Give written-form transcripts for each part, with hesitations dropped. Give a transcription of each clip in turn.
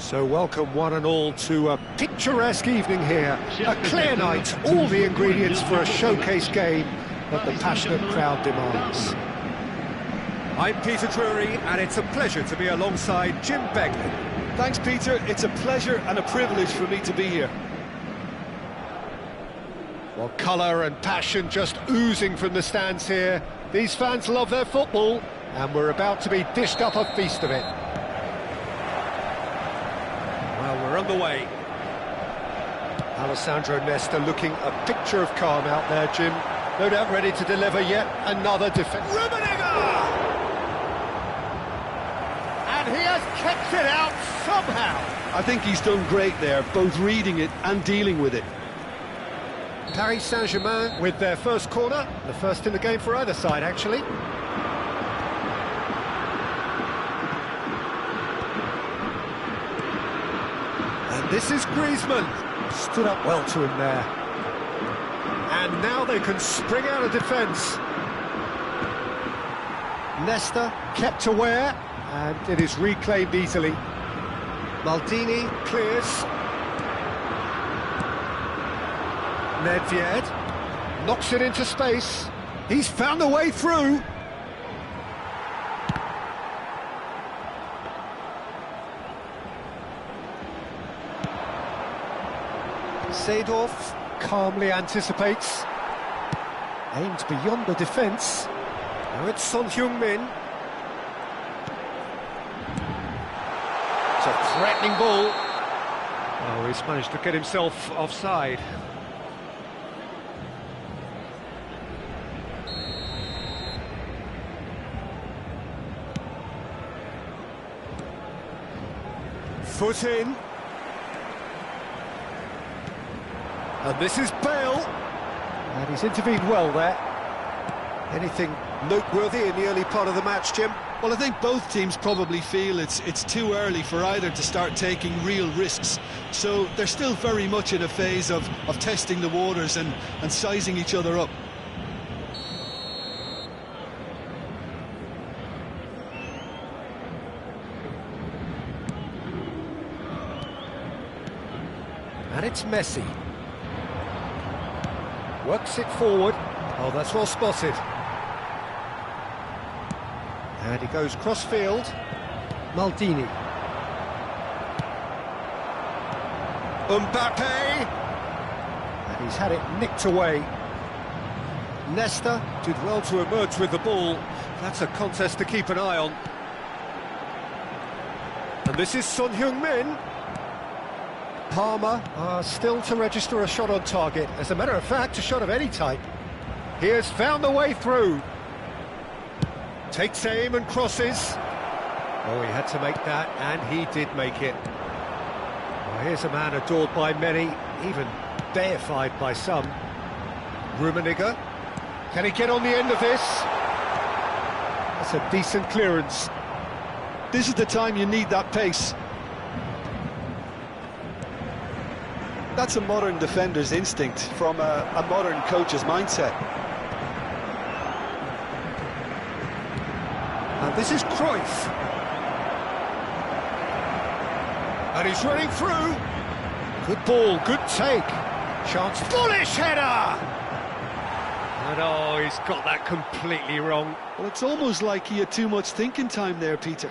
So welcome one and all to a picturesque evening here. A clear night, all the ingredients for a showcase game that the passionate crowd demands. I'm Peter Drury, and it's a pleasure to be alongside Jim Begley. Thanks, Peter. It's a pleasure and a privilege for me to be here. Well, colour and passion just oozing from the stands here. These fans love their football, and we're about to be dished up a feast of it. Well, we're on the way. Alessandro Nesta looking a picture of calm out there, Jim. No doubt ready to deliver yet another defence. And he has kept it out somehow. I think he's done great there, both reading it and dealing with it. Paris Saint-Germain with their first corner, the first in the game for either side, actually. And this is Griezmann. Stood up well to him there. And now they can spring out of defence. Nesta kept aware, and it is reclaimed easily. Maldini clears. Nedved knocks it into space. He's found a way through. Seedorf calmly anticipates. Aims beyond the defence. Now it's Son Heung-min. It's a threatening ball. Oh, he's managed to get himself offside. Foot in. And this is Bale. And he's intervened well there. Anything noteworthy in the early part of the match, Jim? Well, I think both teams probably feel it's too early for either to start taking real risks. So they're still very much in a phase of testing the waters and sizing each other up. And it's Messi. Works it forward. Oh, that's well spotted. And he goes cross-field. Maldini. Mbappe! And he's had it nicked away. Nesta did well to emerge with the ball. That's a contest to keep an eye on. And this is Son Heung-min. Palmer still to register a shot on target. As a matter of fact, a shot of any type. He has found the way through. Takes aim and crosses. Oh, he had to make that, and he did make it. Well, here's a man adored by many, even deified by some. Rummenigge. Can he get on the end of this? That's a decent clearance. This is the time you need that pace. That's a modern defender's instinct from a modern coach's mindset. And this is Cruyff. And he's running through. Good ball, good take. Chance, bullish header! And oh, he's got that completely wrong. Well, it's almost like he had too much thinking time there, Peter.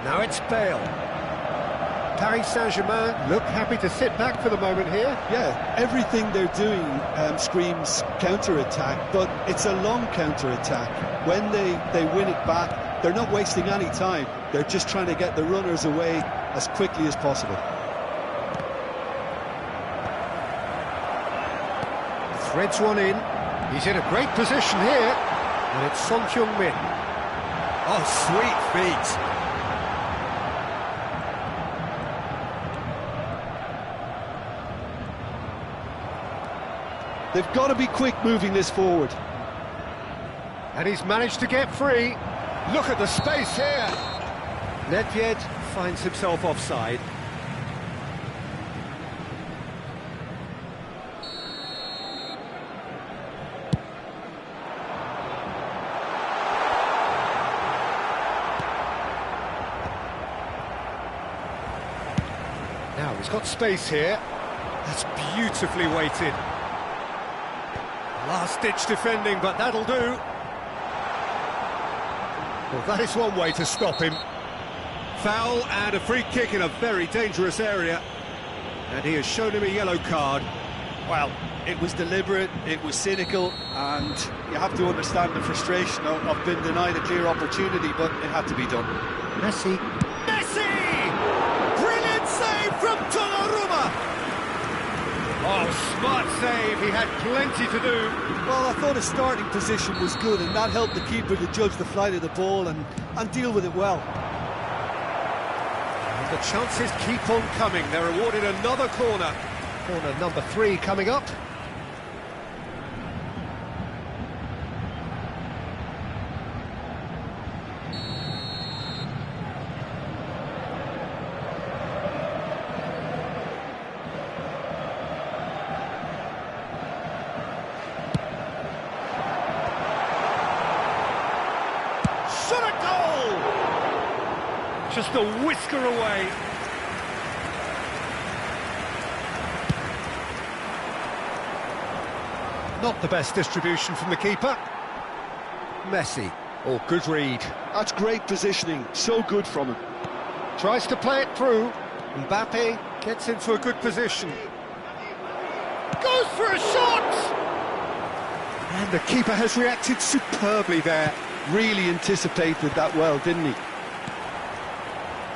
Now it's Bale. Paris Saint-Germain look happy to sit back for the moment here. Yeah, everything they're doing screams counter-attack, but it's a long counter-attack. When they win it back, they're not wasting any time. They're just trying to get the runners away as quickly as possible. Threads one in. He's in a great position here. And it's Son Heung-min. Oh, sweet feet. They've got to be quick moving this forward. And he's managed to get free. Look at the space here. Nedved finds himself offside. He's got space here. That's beautifully weighted. Last-ditch defending, but that'll do. Well, that is one way to stop him. Foul and a free kick in a very dangerous area. And he has shown him a yellow card. Well, it was deliberate, it was cynical, and you have to understand the frustration of being denied a clear opportunity, but it had to be done. Messi! Brilliant save from Donnarumma! Oh, smart save, he had plenty to do. Well, I thought his starting position was good, and that helped the keeper to judge the flight of the ball and deal with it well. And the chances keep on coming. They're awarded another corner. Corner number 3 coming up. Shot a goal! Just a whisker away. Not the best distribution from the keeper. Messi. Oh, good read. That's great positioning, so good from him. Tries to play it through. Mbappe gets into a good position. Goes for a shot! And the keeper has reacted superbly there. Really anticipated that well, didn't he?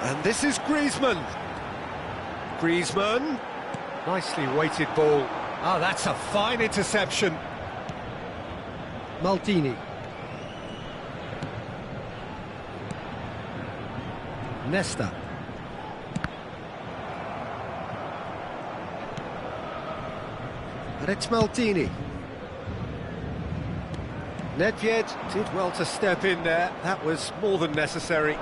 And this is Griezmann. Griezmann. Nicely weighted ball. Ah, that's a fine interception. Maldini. Nesta. And it's Maldini. Nedved did well to step in there. That was more than necessary.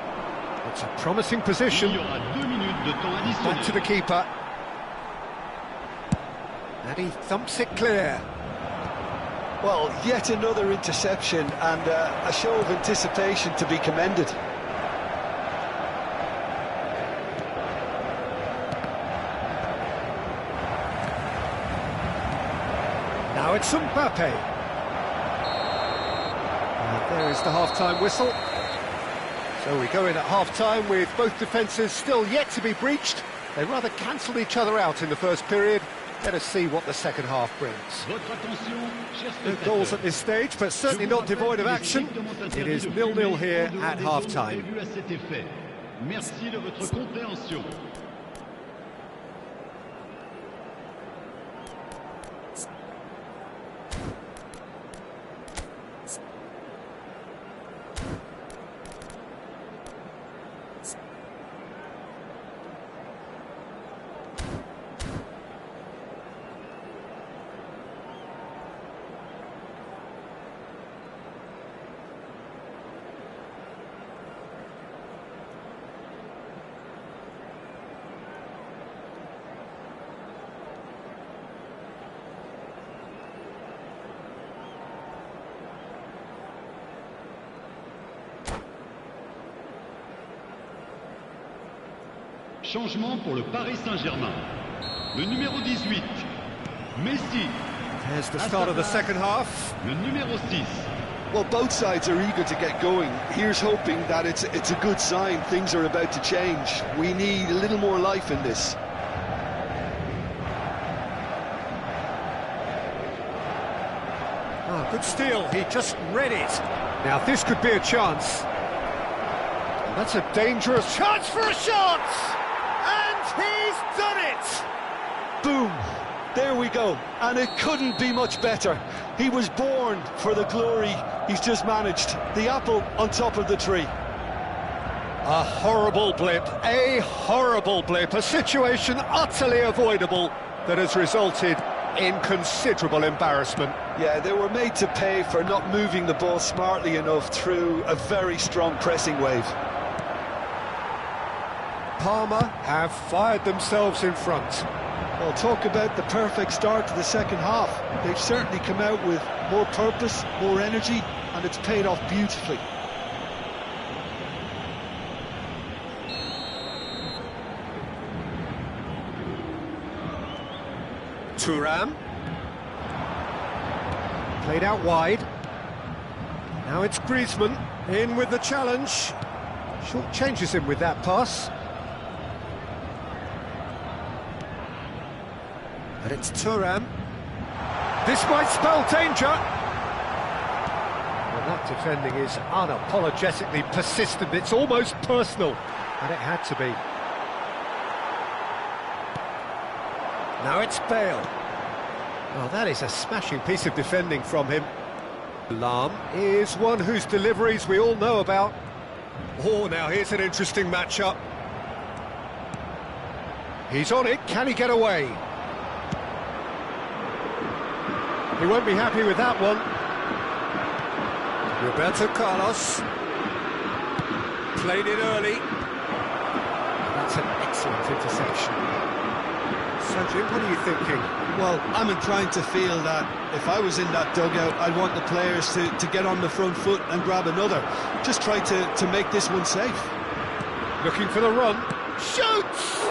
It's a promising position. Back to the keeper. And he thumps it clear. Well, yet another interception and a show of anticipation to be commended. Now it's Mbappe. And there is the half-time whistle. So we go in at half-time with both defences still yet to be breached. They rather cancelled each other out in the first period. Let us see what the second half brings. No goals at this stage, but certainly not devoid of action. It is 0-0 here at half-time. Merci de votre compréhension. Changement pour le Paris Saint-Germain. Le numéro 18, Messi. There's the start of the second half. Le numéro 6. Well, both sides are eager to get going. Here's hoping that it's a good sign. Things are about to change. We need a little more life in this. Oh, good steal. He just read it. Now, this could be a chance. And that's a dangerous chance for a shot! And he's done it! Boom! There we go. And it couldn't be much better. He was born for the glory he's just managed. The apple on top of the tree. A horrible blip, a situation utterly avoidable that has resulted in considerable embarrassment. Yeah, they were made to pay for not moving the ball smartly enough through a very strong pressing wave. Parma have fired themselves in front. Well, talk about the perfect start to the second half. They've certainly come out with more purpose, more energy, and it's paid off beautifully. Thuram. Played out wide. Now it's Griezmann in with the challenge. Short changes him with that pass. And it's Thuram. This might spell danger. Well, that defending is unapologetically persistent. It's almost personal. And it had to be. Now it's Bale. Well, that is a smashing piece of defending from him. Lahm is one whose deliveries we all know about. Oh, now here's an interesting matchup. He's on it, can he get away? He won't be happy with that one. Roberto Carlos. Played it early. That's an excellent interception. Sanjay, what are you thinking? Well, I'm inclined to feel that if I was in that dugout, I'd want the players to get on the front foot and grab another. Just try to make this one safe. Looking for the run. Shoots!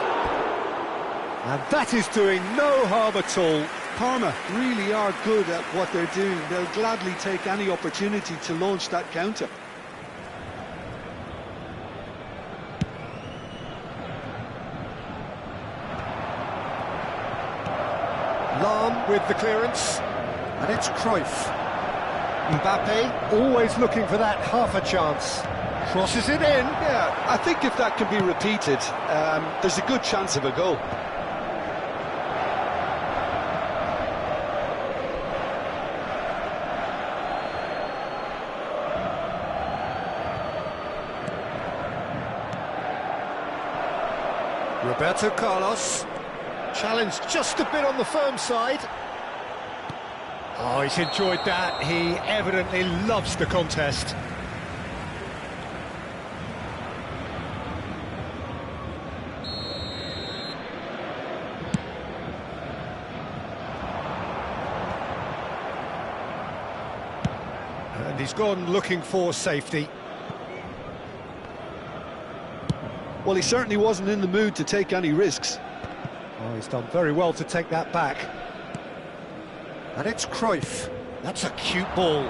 And that is doing no harm at all. Parma really are good at what they're doing. They'll gladly take any opportunity to launch that counter. Lahm with the clearance, and it's Cruyff. Mbappe always looking for that half a chance. Crosses it in. Yeah, I think if that can be repeated, there's a good chance of a goal. Roberto Carlos. Challenged just a bit on the firm side. Oh, he's enjoyed that. He evidently loves the contest. And he's gone looking for safety. Well, he certainly wasn't in the mood to take any risks. Oh, he's done very well to take that back. And it's Cruyff. That's a cute ball.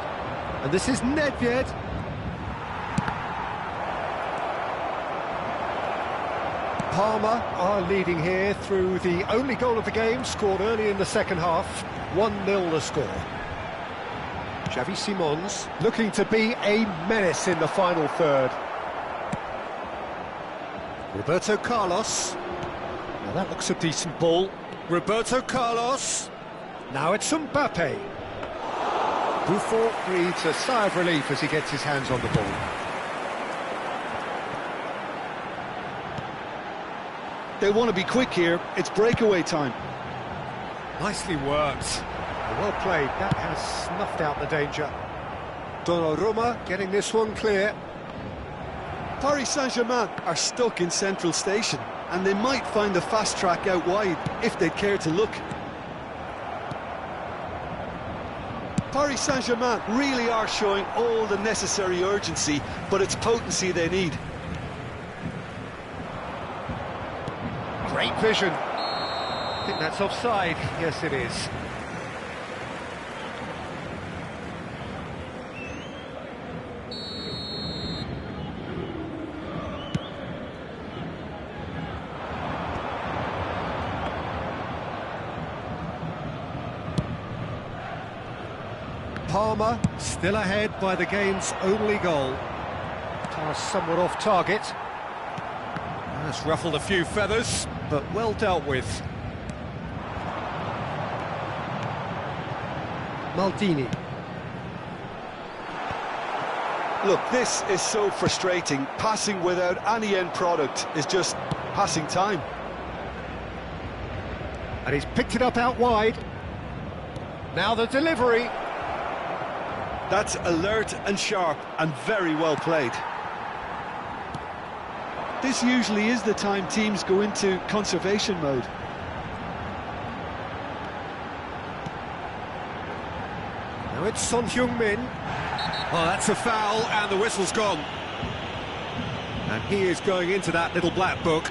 And this is Nedved. Parma are leading here through the only goal of the game, scored early in the second half. 1-0 the score. Xavi Simons looking to be a menace in the final third. Roberto Carlos. Now that looks a decent ball. Roberto Carlos. Now it's Mbappe. Buffon breathes a sigh of relief as he gets his hands on the ball. They want to be quick here. It's breakaway time. Nicely worked. Well played. That has snuffed out the danger. Donnarumma getting this one clear. Paris Saint-Germain are stuck in central station, and they might find the fast track out wide if they care to look. Paris Saint-Germain really are showing all the necessary urgency, but it's potency they need. Great vision. I think that's offside. Yes, it is. Parma still ahead by the game's only goal. Pass somewhat off target. That's ruffled a few feathers, but well dealt with. Maldini. Look, this is so frustrating. Passing without any end product is just passing time. And he's picked it up out wide. Now the delivery. That's alert and sharp and very well played. This usually is the time teams go into conservation mode. Now it's Son Heung-min. Oh, that's a foul, and the whistle's gone. And he is going into that little black book.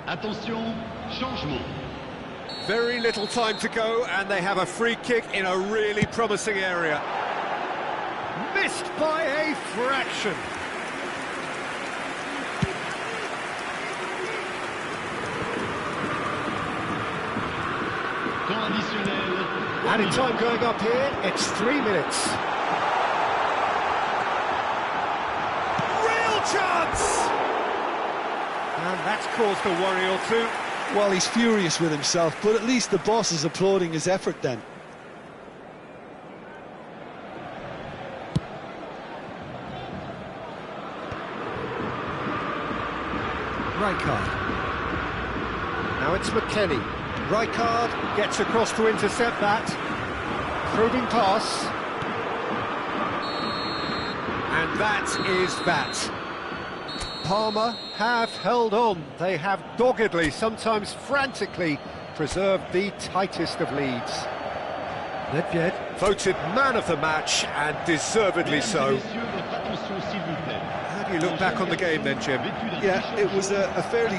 Attention, changement. Very little time to go, and they have a free kick in a really promising area. Missed by a fraction. Temps additionnel. Added time going up here, it's 3 minutes. Real chance! And that's caused a worry or two. Well, he's furious with himself, but at least the boss is applauding his effort then. Rijkaard. Now it's McKennie. Rijkaard gets across to intercept that. Probing pass. And that is that. Parma have held on. They have doggedly, sometimes frantically, preserved the tightest of leads. Nedved voted man of the match, and deservedly so. How do you look back on the game then, Jim? Yeah, it was a fairly